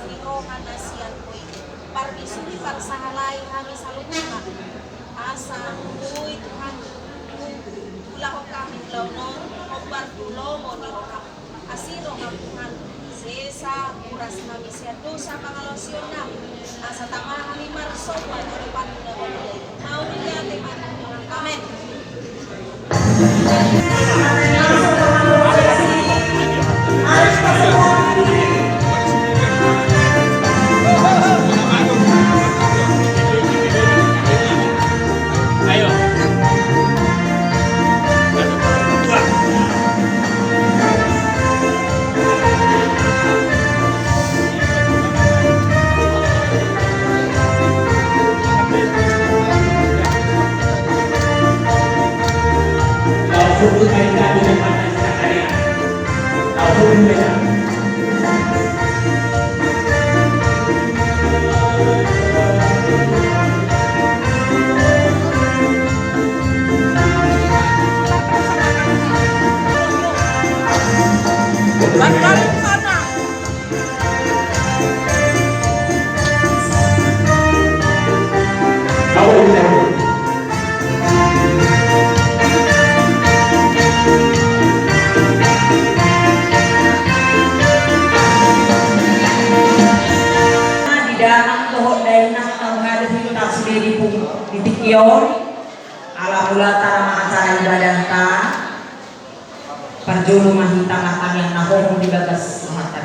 nirohan na siyan ko'y parmisuri parsahalay kami sa lupa. Asa, uy, Tuhan, ula ko kami launon, obar tulo mo nirohan. Asiro kami Tuhan, sesa, kuras kami siya dosa pangalosyon na. Asa tama kami marsok, wala ni pati na bagay. Mauli natin man. Amen. Sebut dari kami dan pantai sekalian. Tahu mereka. Balik sana. Kau ini. Ditikyon ala mula tara acara ibadah ta parjolo mahintang atang yang nahong di bagas mata